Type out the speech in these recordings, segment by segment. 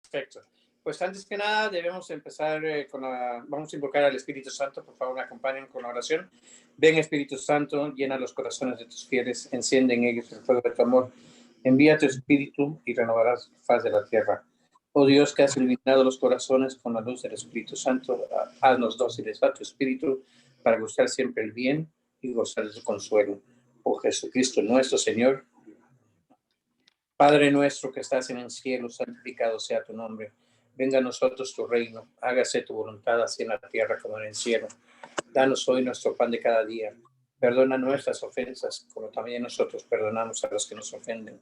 Perfecto. Pues antes que nada debemos empezar vamos a invocar al Espíritu Santo. Por favor, me acompañen con la oración. Ven, Espíritu Santo, llena los corazones de tus fieles, enciende en ellos el fuego de tu amor. Envía tu Espíritu y renovarás la faz de la tierra. Oh Dios, que has iluminado los corazones con la luz del Espíritu Santo, haznos dóciles a tu Espíritu para gustar siempre el bien y gozar de tu consuelo. Por Jesucristo nuestro Señor. Padre nuestro que estás en el cielo, santificado sea tu nombre. Venga a nosotros tu reino, hágase tu voluntad así en la tierra como en el cielo. Danos hoy nuestro pan de cada día. Perdona nuestras ofensas, como también nosotros perdonamos a los que nos ofenden.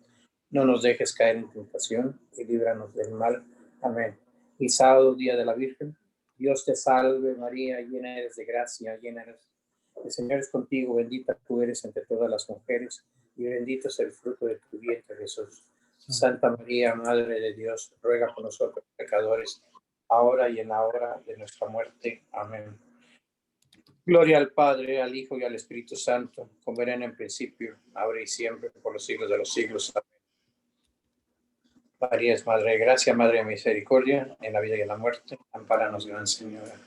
No nos dejes caer en tentación y líbranos del mal. Amén. Y sábado, día de la Virgen, Dios te salve María, llena eres de gracia, llena eres. El Señor es contigo, bendita tú eres entre todas las mujeres, y bendito es el fruto de tu vientre, Jesús. Santa María, Madre de Dios, ruega por nosotros pecadores, ahora y en la hora de nuestra muerte. Amén. Gloria al Padre, al Hijo y al Espíritu Santo, como era en el principio, ahora y siempre, por los siglos de los siglos. Amén. María es Madre de Gracia, Madre de Misericordia, en la vida y en la muerte. Ampáranos, Gran Señora.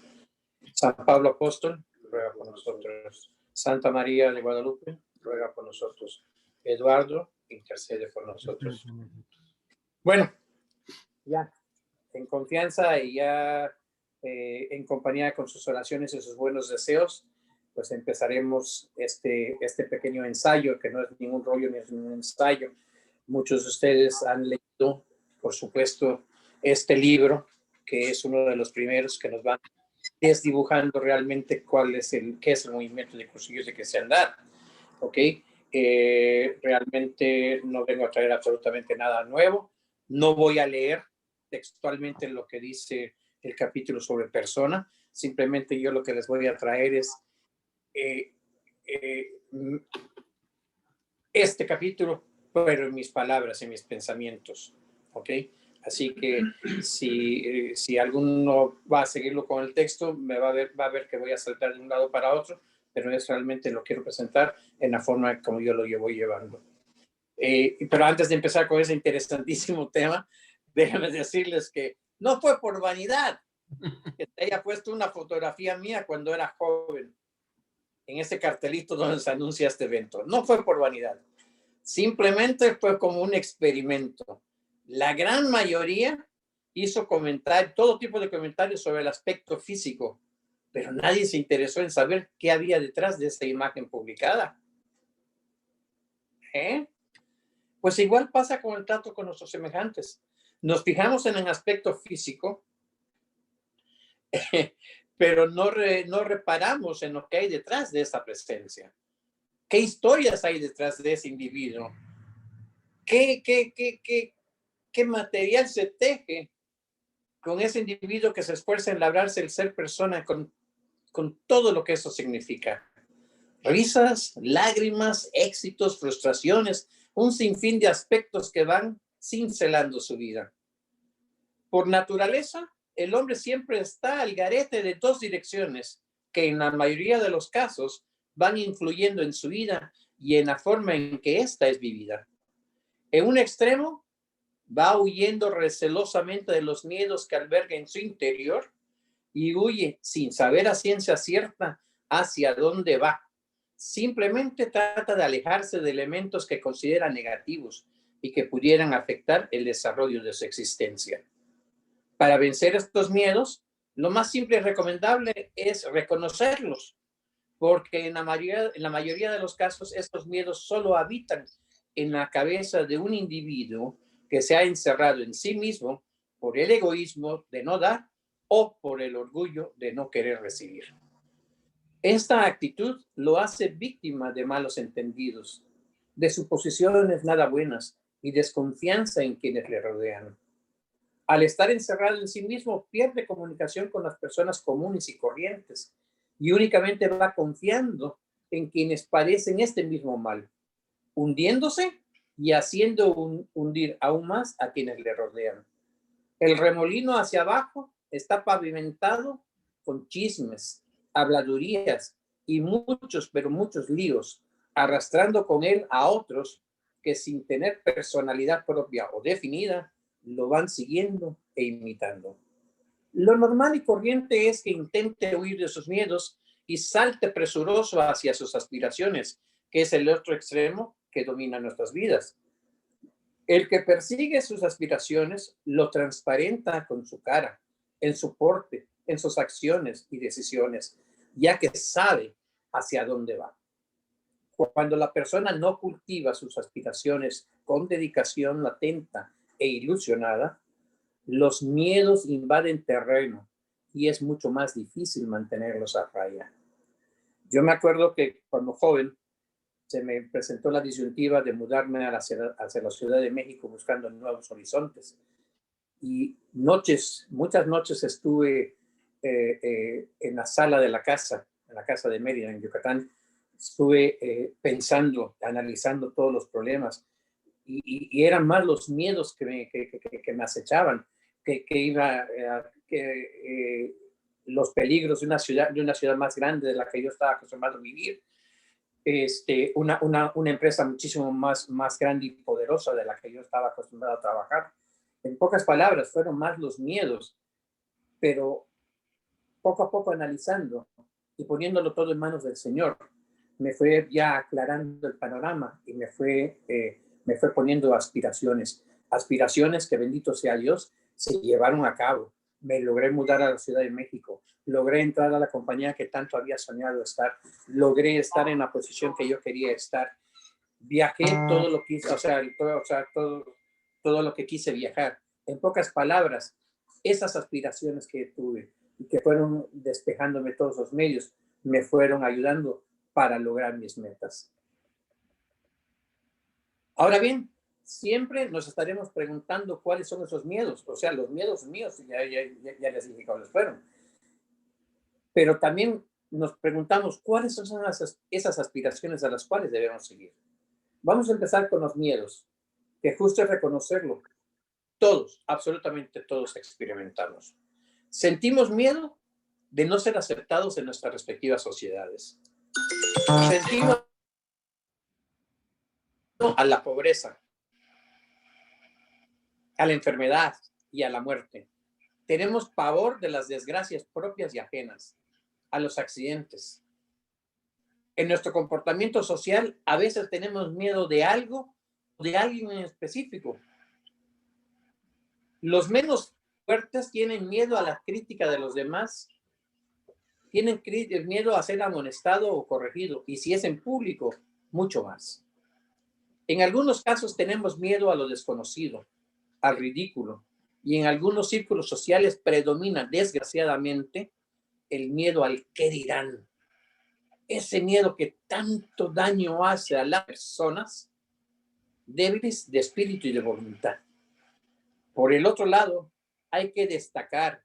San Pablo Apóstol, ruega por nosotros. Santa María de Guadalupe, ruega por nosotros. Eduardo, intercede por nosotros. Bueno, ya en confianza y ya en compañía con sus oraciones y sus buenos deseos, pues empezaremos este pequeño ensayo, que no es ningún rollo ni es ningún ensayo. Muchos de ustedes han leído, por supuesto, este libro, que es uno de los primeros que nos van desdibujando realmente qué es el movimiento de cursillos de cristiandad. ¿Ok? Realmente no vengo a traer absolutamente nada nuevo. No voy a leer textualmente lo que dice el capítulo sobre persona. Simplemente yo lo que les voy a traer es este capítulo, pero en mis palabras, en mis pensamientos. ¿Ok? Así que si alguno va a seguirlo con el texto, va a ver que voy a saltar de un lado para otro, pero es realmente lo quiero presentar en la forma como yo lo voy llevando. Pero antes de empezar con ese interesantísimo tema, déjenme decirles que no fue por vanidad que te haya puesto una fotografía mía cuando era joven en ese cartelito donde se anuncia este evento. No fue por vanidad. Simplemente fue como un experimento. La gran mayoría hizo todo tipo de comentarios sobre el aspecto físico, pero nadie se interesó en saber qué había detrás de esa imagen publicada. Pues igual pasa con el trato con nuestros semejantes. Nos fijamos en el aspecto físico, pero no reparamos en lo que hay detrás de esa presencia. ¿Qué historias hay detrás de ese individuo? ¿Qué material se teje con ese individuo que se esfuerza en labrarse el ser persona con todo lo que eso significa? Risas, lágrimas, éxitos, frustraciones, un sinfín de aspectos que van cincelando su vida. Por naturaleza, el hombre siempre está al garete de dos direcciones que en la mayoría de los casos van influyendo en su vida y en la forma en que ésta es vivida. En un extremo, va huyendo recelosamente de los miedos que alberga en su interior y huye sin saber a ciencia cierta hacia dónde va. Simplemente trata de alejarse de elementos que considera negativos y que pudieran afectar el desarrollo de su existencia. Para vencer estos miedos, lo más simple y recomendable es reconocerlos, porque en la mayoría de los casos estos miedos solo habitan en la cabeza de un individuo que se ha encerrado en sí mismo por el egoísmo de no dar o por el orgullo de no querer recibir. Esta actitud lo hace víctima de malos entendidos, de suposiciones nada buenas y desconfianza en quienes le rodean. Al estar encerrado en sí mismo, pierde comunicación con las personas comunes y corrientes y únicamente va confiando en quienes padecen este mismo mal, hundiéndose y haciendo hundir aún más a quienes le rodean. El remolino hacia abajo está pavimentado con chismes, habladurías y pero muchos líos, arrastrando con él a otros que sin tener personalidad propia o definida, lo van siguiendo e imitando. Lo normal y corriente es que intente huir de sus miedos y salte presuroso hacia sus aspiraciones, que es el otro extremo que domina nuestras vidas. El que persigue sus aspiraciones lo transparenta con su cara, en su porte, en sus acciones y decisiones, ya que sabe hacia dónde va. Cuando la persona no cultiva sus aspiraciones con dedicación latenta e ilusionada, los miedos invaden terreno y es mucho más difícil mantenerlos a raya. Yo me acuerdo que cuando joven se me presentó la disyuntiva de mudarme hacia la Ciudad de México buscando nuevos horizontes. Y muchas noches estuve en la sala de la casa, en la casa de Mérida, en Yucatán. Estuve pensando, analizando todos los problemas y eran más los miedos que me acechaban, los peligros de una ciudad más grande de la que yo estaba acostumbrado a vivir, una empresa muchísimo más grande y poderosa de la que yo estaba acostumbrado a trabajar. En pocas palabras, fueron más los miedos, pero poco a poco analizando y poniéndolo todo en manos del Señor, me fue ya aclarando el panorama y me fue poniendo aspiraciones que, bendito sea Dios, se llevaron a cabo. Me logré mudar a la Ciudad de México, logré entrar a la compañía que tanto había soñado estar, logré estar en la posición que yo quería estar, viajé todo lo que hice, todo lo que quise viajar. En pocas palabras, esas aspiraciones que tuve y que fueron despejándome todos los medios, me fueron ayudando para lograr mis metas. Ahora bien, siempre nos estaremos preguntando cuáles son esos miedos. O sea, los miedos míos, ya les dije cuáles fueron. Pero también nos preguntamos cuáles son esas aspiraciones a las cuales debemos seguir. Vamos a empezar con los miedos, que justo es reconocerlo. Todos, absolutamente todos experimentamos. Sentimos miedo de no ser aceptados en nuestras respectivas sociedades. Sentimos a la pobreza, a la enfermedad y a la muerte. Tenemos pavor de las desgracias propias y ajenas, a los accidentes. En nuestro comportamiento social, a veces tenemos miedo de algo o de alguien en específico. Los menos fuertes tienen miedo a la crítica de los demás, tienen miedo a ser amonestado o corregido, y si es en público, mucho más. En algunos casos tenemos miedo a lo desconocido, al ridículo, y en algunos círculos sociales predomina, desgraciadamente, el miedo al qué dirán. Ese miedo que tanto daño hace a las personas débiles de espíritu y de voluntad. Por el otro lado, hay que destacar,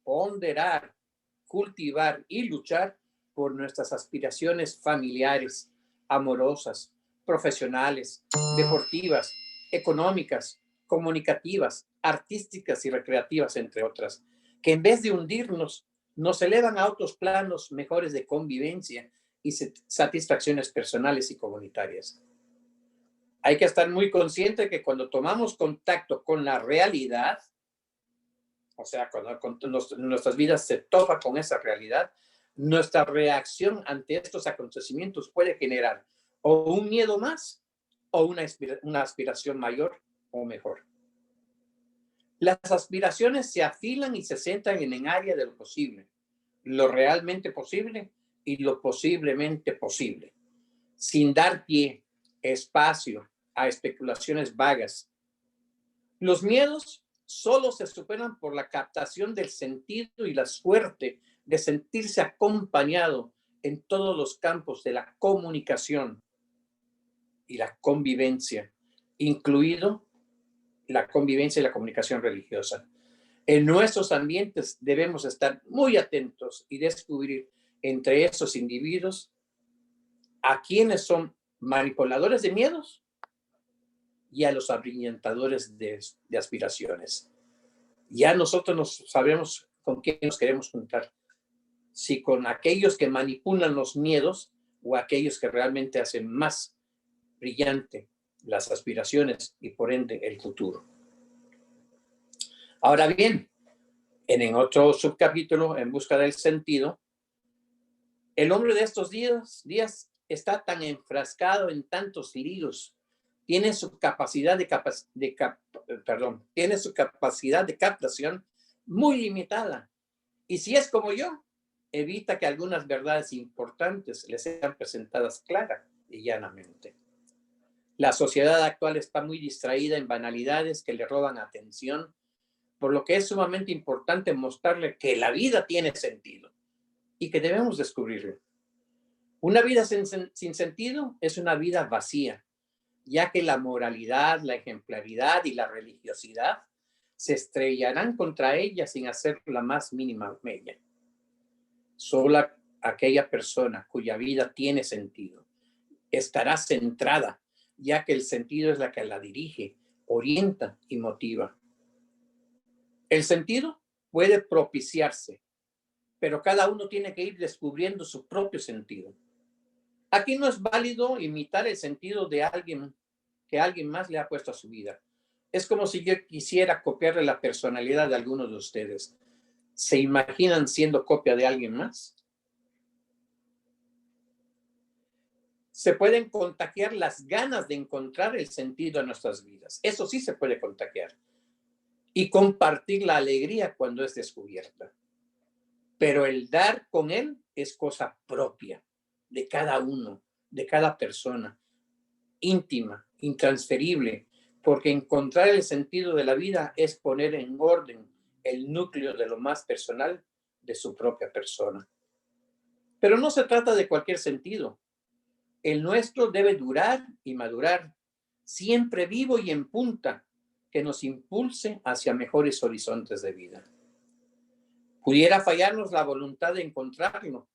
ponderar, cultivar y luchar por nuestras aspiraciones familiares, amorosas, profesionales, deportivas, económicas, comunicativas, artísticas y recreativas, entre otras, que en vez de hundirnos, nos elevan a otros planos mejores de convivencia y satisfacciones personales y comunitarias. Hay que estar muy consciente que cuando tomamos contacto con la realidad, o sea, cuando nuestras vidas se topan con esa realidad, nuestra reacción ante estos acontecimientos puede generar o un miedo más o una aspiración mayor o mejor. Las aspiraciones se afilan y se centran en el área de lo posible, lo realmente posible y lo posiblemente posible, sin dar pie, espacio a especulaciones vagas. Los miedos solo se superan por la captación del sentido y la suerte de sentirse acompañado en todos los campos de la comunicación y la convivencia, incluido la convivencia y la comunicación religiosa. En nuestros ambientes debemos estar muy atentos y descubrir entre esos individuos a quienes son manipuladores de miedos y a los abrillantadores de aspiraciones. Ya nosotros sabemos con quién nos queremos juntar, si con aquellos que manipulan los miedos o aquellos que realmente hacen más brillante las aspiraciones y por ende el futuro. Ahora bien, en otro subcapítulo, En busca del sentido, el hombre de estos días está tan enfrascado en tantos líos, tiene su capacidad tiene su capacidad de captación muy limitada. Y si es como yo, evita que algunas verdades importantes le sean presentadas clara y llanamente. La sociedad actual está muy distraída en banalidades que le roban atención, por lo que es sumamente importante mostrarle que la vida tiene sentido y que debemos descubrirlo. Una vida sin sentido es una vida vacía, ya que la moralidad, la ejemplaridad y la religiosidad se estrellarán contra ella sin hacer la más mínima mella. Solo aquella persona cuya vida tiene sentido estará centrada, ya que el sentido es la que la dirige, orienta y motiva. El sentido puede propiciarse, pero cada uno tiene que ir descubriendo su propio sentido. Aquí no es válido imitar el sentido de alguien que alguien más le ha puesto a su vida. Es como si yo quisiera copiarle la personalidad de alguno de ustedes. ¿Se imaginan siendo copia de alguien más? Se pueden contagiar las ganas de encontrar el sentido en nuestras vidas. Eso sí se puede contagiar. Y compartir la alegría cuando es descubierta. Pero el dar con él es cosa propia de cada uno, de cada persona, íntima, intransferible, porque encontrar el sentido de la vida es poner en orden el núcleo de lo más personal de su propia persona. Pero no se trata de cualquier sentido. El nuestro debe durar y madurar, siempre vivo y en punta, que nos impulse hacia mejores horizontes de vida. Pudiera fallarnos la voluntad de encontrarlo,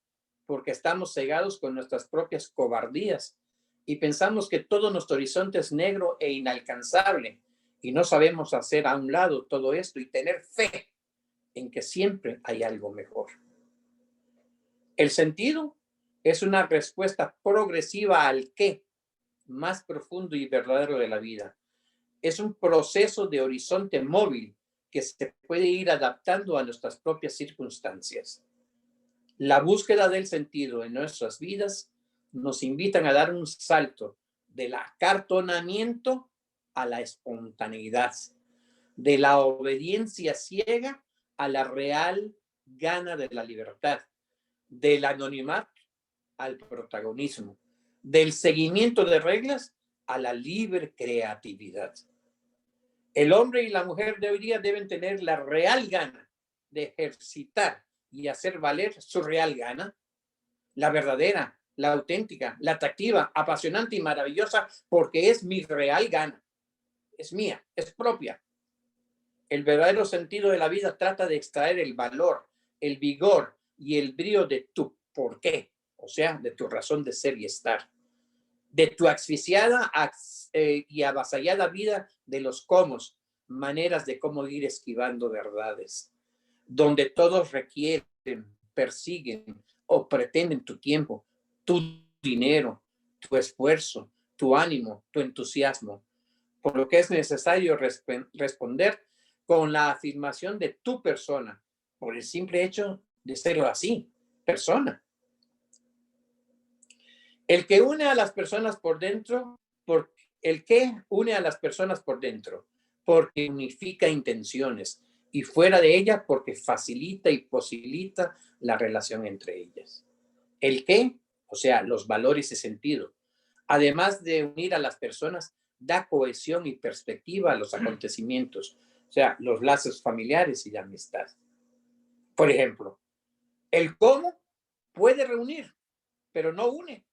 porque estamos cegados con nuestras propias cobardías y pensamos que todo nuestro horizonte es negro e inalcanzable y no sabemos hacer a un lado todo esto y tener fe en que siempre hay algo mejor. El sentido es una respuesta progresiva al qué más profundo y verdadero de la vida. Es un proceso de horizonte móvil que se puede ir adaptando a nuestras propias circunstancias. La búsqueda del sentido en nuestras vidas nos invitan a dar un salto del acartonamiento a la espontaneidad, de la obediencia ciega a la real gana de la libertad, del anonimato al protagonismo, del seguimiento de reglas a la libre creatividad. El hombre y la mujer de hoy día deben tener la real gana de ejercitar y hacer valer su real gana, la verdadera, la auténtica, la atractiva, apasionante y maravillosa, porque es mi real gana, es mía, es propia. El verdadero sentido de la vida trata de extraer el valor, el vigor y el brío de tu por qué, o sea, de tu razón de ser y estar, de tu asfixiada y avasallada vida de los cómo, maneras de cómo ir esquivando verdades, donde todos requieren, persiguen o pretenden tu tiempo, tu dinero, tu esfuerzo, tu ánimo, tu entusiasmo, por lo que es necesario responder con la afirmación de tu persona, por el simple hecho de serlo así, persona. El que une a las personas por dentro, el que une a las personas por dentro, porque unifica intenciones, y fuera de ella porque facilita y posibilita la relación entre ellas. El qué, o sea, los valores y sentido, además de unir a las personas, da cohesión y perspectiva a los acontecimientos, o sea, los lazos familiares y de amistad. Por ejemplo, el cómo puede reunir, pero no une.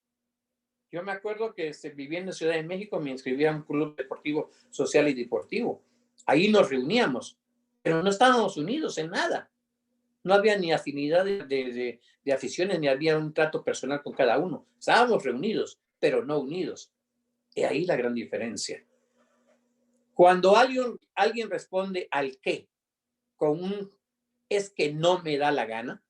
Yo me acuerdo que viviendo en Ciudad de México me inscribí a un club deportivo, social y deportivo. Ahí nos reuníamos, pero no estábamos unidos en nada. No había ni afinidad de aficiones, ni había un trato personal con cada uno. Estábamos reunidos, pero no unidos. Y ahí la gran diferencia. Cuando alguien responde al qué con un es que no me da la gana,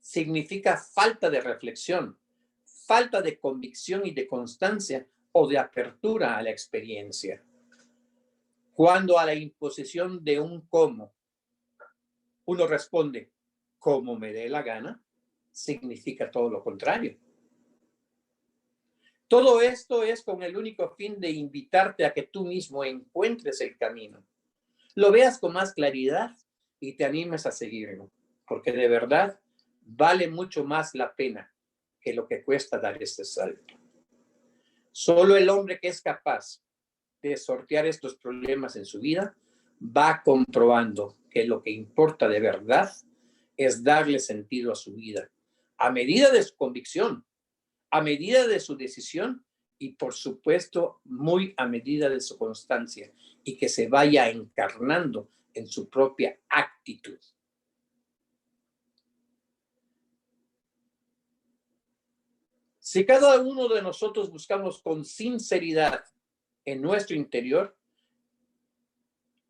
significa falta de reflexión, falta de convicción y de constancia o de apertura a la experiencia. Cuando a la imposición de un cómo uno responde, como me dé la gana, significa todo lo contrario. Todo esto es con el único fin de invitarte a que tú mismo encuentres el camino, lo veas con más claridad y te animes a seguirlo, porque de verdad vale mucho más la pena que lo que cuesta dar este salto. Solo el hombre que es capaz de sortear estos problemas en su vida va comprobando que lo que importa de verdad es darle sentido a su vida, a medida de su convicción, a medida de su decisión y, por supuesto, muy a medida de su constancia y que se vaya encarnando en su propia actitud. Si cada uno de nosotros buscamos con sinceridad en nuestro interior,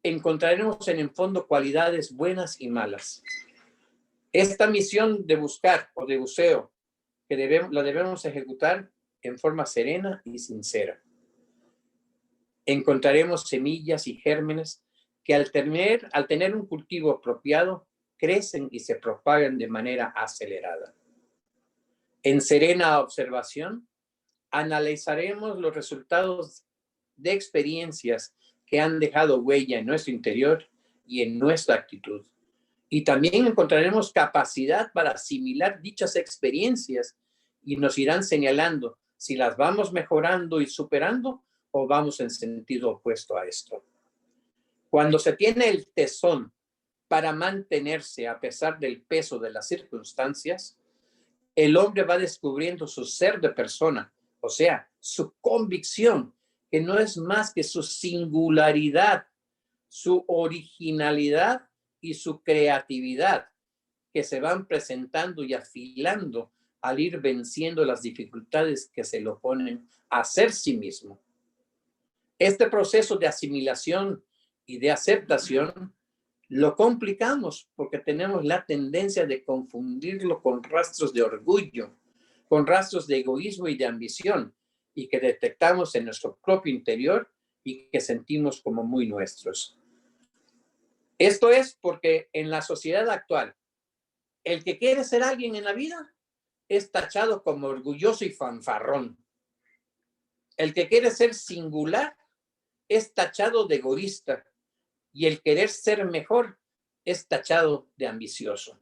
encontraremos en el fondo cualidades buenas y malas. Esta misión de buscar o de buceo la debemos ejecutar en forma serena y sincera. Encontraremos semillas y gérmenes que al tener un cultivo apropiado, crecen y se propagan de manera acelerada. En serena observación, analizaremos los resultados de experiencias que han dejado huella en nuestro interior y en nuestra actitud. Y también encontraremos capacidad para asimilar dichas experiencias y nos irán señalando si las vamos mejorando y superando o vamos en sentido opuesto a esto. Cuando se tiene el tesón para mantenerse a pesar del peso de las circunstancias, el hombre va descubriendo su ser de persona, o sea, su convicción, que no es más que su singularidad, su originalidad y su creatividad, que se van presentando y afilando al ir venciendo las dificultades que se le oponen a ser sí mismo. Este proceso de asimilación y de aceptación lo complicamos porque tenemos la tendencia de confundirlo con rastros de orgullo, con rastros de egoísmo y de ambición, y que detectamos en nuestro propio interior y que sentimos como muy nuestros. Esto es porque en la sociedad actual, el que quiere ser alguien en la vida es tachado como orgulloso y fanfarrón. El que quiere ser singular es tachado de egoísta y el querer ser mejor es tachado de ambicioso.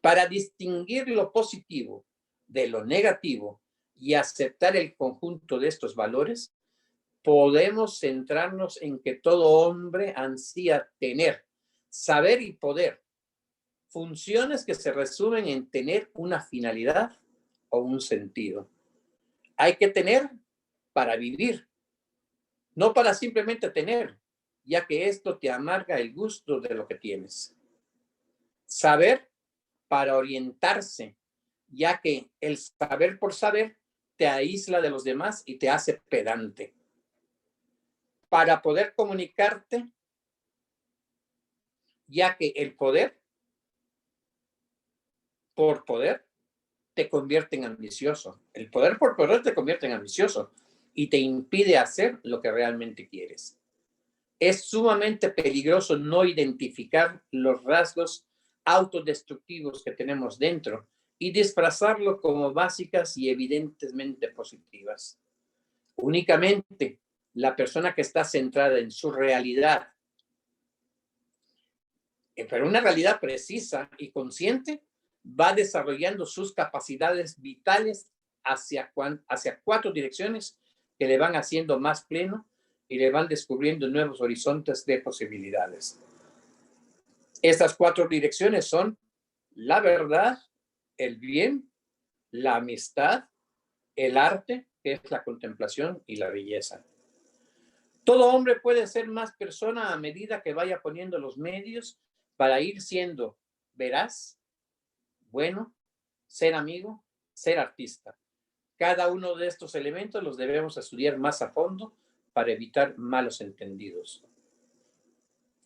Para distinguir lo positivo de lo negativo y aceptar el conjunto de estos valores, podemos centrarnos en que todo hombre ansía tener, saber y poder, funciones que se resumen en tener una finalidad o un sentido. Hay que tener para vivir, no para simplemente tener, ya que esto te amarga el gusto de lo que tienes. Saber para orientarse, ya que el saber por saber te aísla de los demás y te hace pedante. Para poder comunicarte, ya que el poder por poder te convierte en ambicioso. El poder por poder te convierte en ambicioso y te impide hacer lo que realmente quieres. Es sumamente peligroso no identificar los rasgos autodestructivos que tenemos dentro y disfrazarlo como básicas y evidentemente positivas. Únicamente la persona que está centrada en su realidad, pero una realidad precisa y consciente, va desarrollando sus capacidades vitales hacia 4 direcciones que le van haciendo más pleno y le van descubriendo nuevos horizontes de posibilidades. Estas 4 direcciones son la verdad, el bien, la amistad, el arte, que es la contemplación, y la belleza. Todo hombre puede ser más persona a medida que vaya poniendo los medios para ir siendo veraz, bueno, ser amigo, ser artista. Cada uno de estos elementos los debemos estudiar más a fondo para evitar malos entendidos.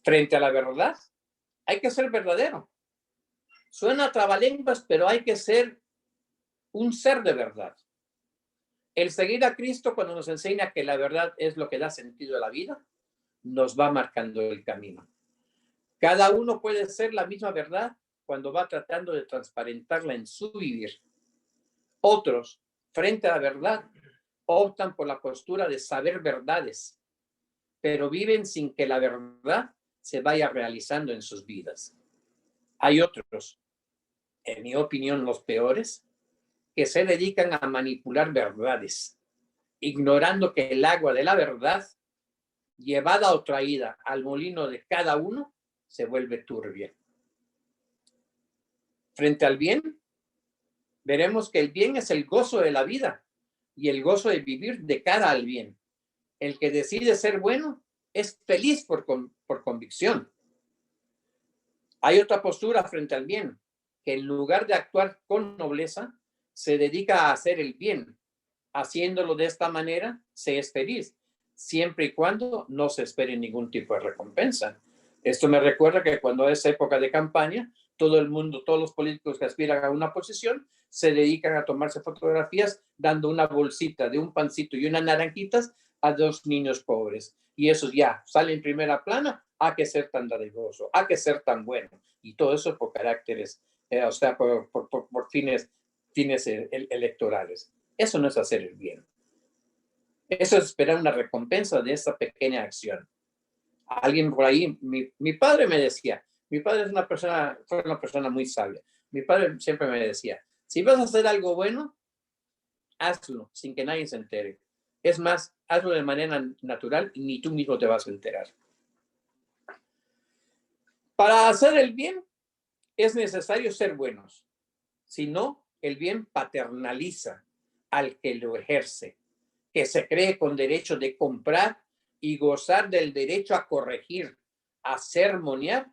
Frente a la verdad, hay que ser verdadero. Suena trabalenguas, pero hay que ser un ser de verdad. El seguir a Cristo, cuando nos enseña que la verdad es lo que da sentido a la vida, nos va marcando el camino. Cada uno puede ser la misma verdad cuando va tratando de transparentarla en su vivir. Otros, frente a la verdad, optan por la postura de saber verdades, pero viven sin que la verdad se vaya realizando en sus vidas. Hay otros, en mi opinión los peores, que se dedican a manipular verdades, ignorando que el agua de la verdad, llevada o traída al molino de cada uno, se vuelve turbia. Frente al bien, veremos que el bien es el gozo de la vida y el gozo de vivir de cara al bien. El que decide ser bueno es feliz por convicción. Hay otra postura frente al bien, que en lugar de actuar con nobleza, se dedica a hacer el bien. Haciéndolo de esta manera, se es feliz, siempre y cuando no se espere ningún tipo de recompensa. Esto me recuerda que cuando es época de campaña, todo el mundo, todos los políticos que aspiran a una posición, se dedican a tomarse fotografías dando una bolsita de un pancito y unas naranjitas a 2 niños pobres. Y eso ya sale en primera plana, hay que ser tan dadivoso, hay que ser tan bueno. Y todo eso por caracteres, o sea, por fines electorales. Eso no es hacer el bien. Eso es esperar una recompensa de esa pequeña acción. Alguien por ahí, mi padre me decía, mi padre fue una persona muy sabia. Mi padre siempre me decía, si vas a hacer algo bueno, hazlo sin que nadie se entere. Es más, hazlo de manera natural y ni tú mismo te vas a enterar. Para hacer el bien es necesario ser buenos. Si no, el bien paternaliza al que lo ejerce, que se cree con derecho de comprar y gozar del derecho a corregir, a sermonear,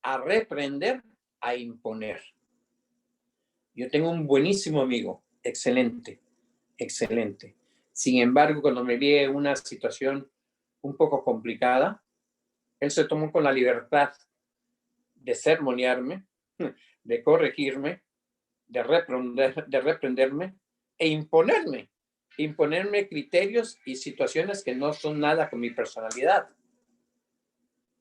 a reprender, a imponer. Yo tengo un buenísimo amigo, excelente, excelente. Sin embargo, cuando me vi en una situación un poco complicada, él se tomó con la libertad de sermonearme, de corregirme, de reprenderme e imponerme criterios y situaciones que no son nada con mi personalidad.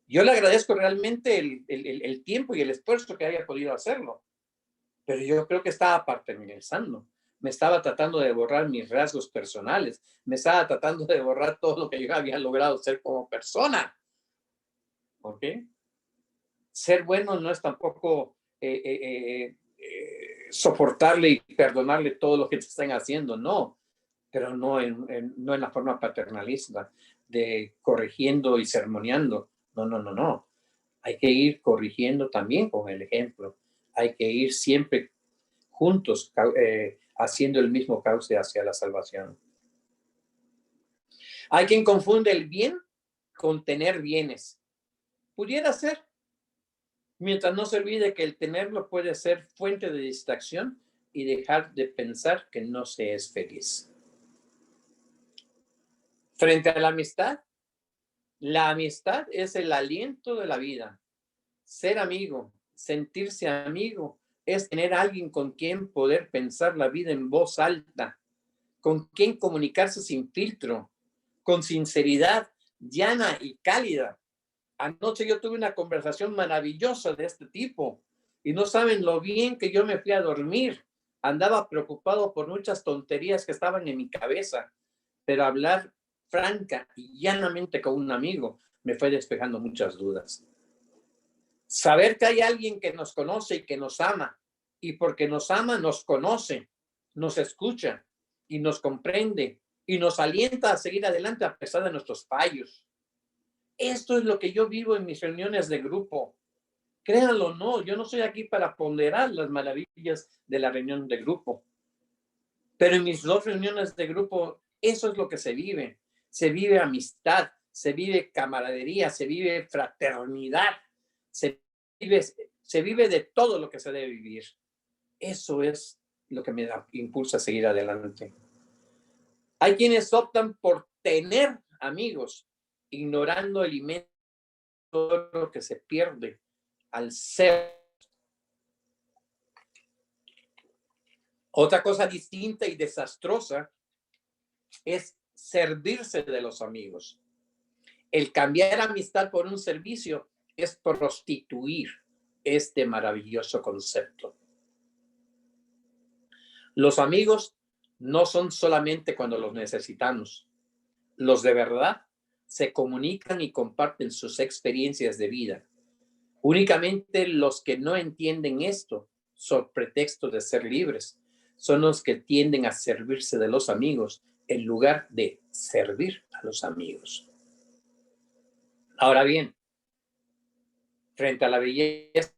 Yo le agradezco realmente el tiempo y el esfuerzo que haya podido hacerlo, pero yo creo que estaba paternalizando. Me estaba tratando de borrar mis rasgos personales, me estaba tratando de borrar todo lo que yo había logrado ser como persona. ¿Ok? Ser bueno no es tampoco soportarle y perdonarle todo lo que te están haciendo, no, pero no en la forma paternalista de corrigiendo y sermoneando. No. Hay que ir corrigiendo también con el ejemplo. Hay que ir siempre juntos haciendo el mismo cauce hacia la salvación. Hay quien confunde el bien con tener bienes. Pudiera ser, mientras no se olvide que el tenerlo puede ser fuente de distracción y dejar de pensar que no se es feliz. Frente a la amistad es el aliento de la vida. Ser amigo, sentirse amigo, es tener a alguien con quien poder pensar la vida en voz alta, con quien comunicarse sin filtro, con sinceridad, llana y cálida. Anoche yo tuve una conversación maravillosa de este tipo y no saben lo bien que yo me fui a dormir. Andaba preocupado por muchas tonterías que estaban en mi cabeza, pero hablar franca y llanamente con un amigo me fue despejando muchas dudas. Saber que hay alguien que nos conoce y que nos ama, y porque nos ama nos conoce, nos escucha y nos comprende y nos alienta a seguir adelante a pesar de nuestros fallos. Esto es lo que yo vivo en mis reuniones de grupo. Créanlo o no, yo no estoy aquí para ponderar las maravillas de la reunión de grupo. Pero en mis 2 reuniones de grupo, eso es lo que se vive. Se vive amistad, se vive camaradería, se vive fraternidad, se vive de todo lo que se debe vivir. Eso es lo que me impulsa a seguir adelante. Hay quienes optan por tener amigos, ignorando el inmenso oro que se pierde al ser. Otra cosa distinta y desastrosa es servirse de los amigos. El cambiar amistad por un servicio es prostituir este maravilloso concepto. Los amigos no son solamente cuando los necesitamos. Los de verdad se comunican y comparten sus experiencias de vida. Únicamente los que no entienden esto, sobre pretexto de ser libres, son los que tienden a servirse de los amigos en lugar de servir a los amigos. Ahora bien, frente a la belleza,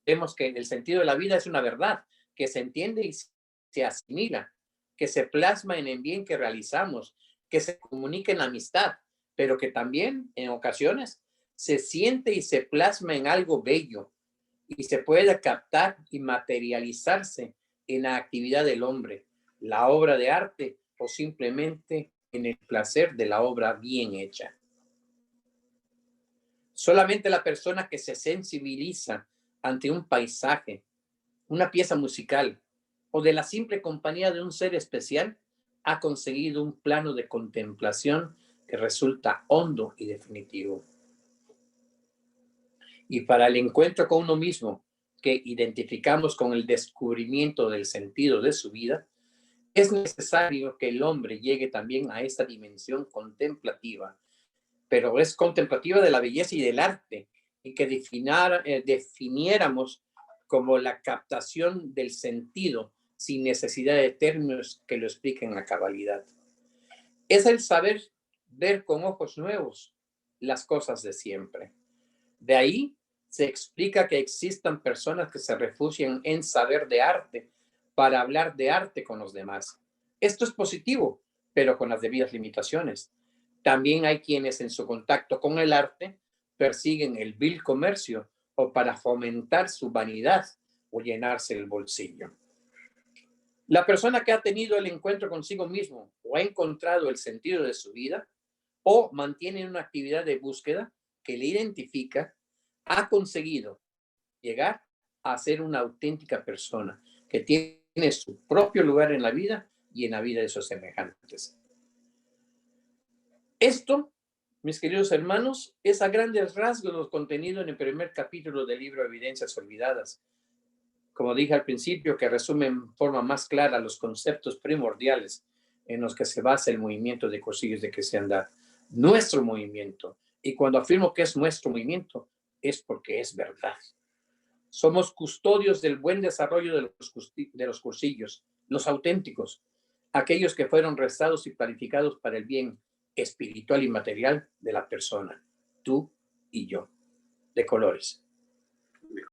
vemos que el sentido de la vida es una verdad que se entiende y se asimila, que se plasma en el bien que realizamos, que se comunica en la amistad, pero que también en ocasiones se siente y se plasma en algo bello y se puede captar y materializarse en la actividad del hombre, la obra de arte o simplemente en el placer de la obra bien hecha. Solamente la persona que se sensibiliza ante un paisaje, una pieza musical o de la simple compañía de un ser especial ha conseguido un plano de contemplación que resulta hondo y definitivo. Y para el encuentro con uno mismo, que identificamos con el descubrimiento del sentido de su vida, es necesario que el hombre llegue también a esta dimensión contemplativa, pero es contemplativa de la belleza y del arte, y que definiéramos como la captación del sentido sin necesidad de términos que lo expliquen a cabalidad. Es el saber ver con ojos nuevos las cosas de siempre. De ahí se explica que existan personas que se refugian en saber de arte para hablar de arte con los demás. Esto es positivo, pero con las debidas limitaciones. También hay quienes en su contacto con el arte persiguen el vil comercio o para fomentar su vanidad o llenarse el bolsillo. La persona que ha tenido el encuentro consigo mismo o ha encontrado el sentido de su vida o mantiene una actividad de búsqueda que le identifica, ha conseguido llegar a ser una auténtica persona que tiene su propio lugar en la vida y en la vida de sus semejantes. Esto, mis queridos hermanos, es a grandes rasgos lo contenido en el primer capítulo del libro Evidencias Olvidadas. Como dije al principio, que resume en forma más clara los conceptos primordiales en los que se basa el movimiento de Cursillos de Cristiandad. Nuestro movimiento. Y cuando afirmo que es nuestro movimiento, es porque es verdad. Somos custodios del buen desarrollo de los cursillos, los auténticos, aquellos que fueron restados y planificados para el bien espiritual y material de la persona, tú y yo, de colores.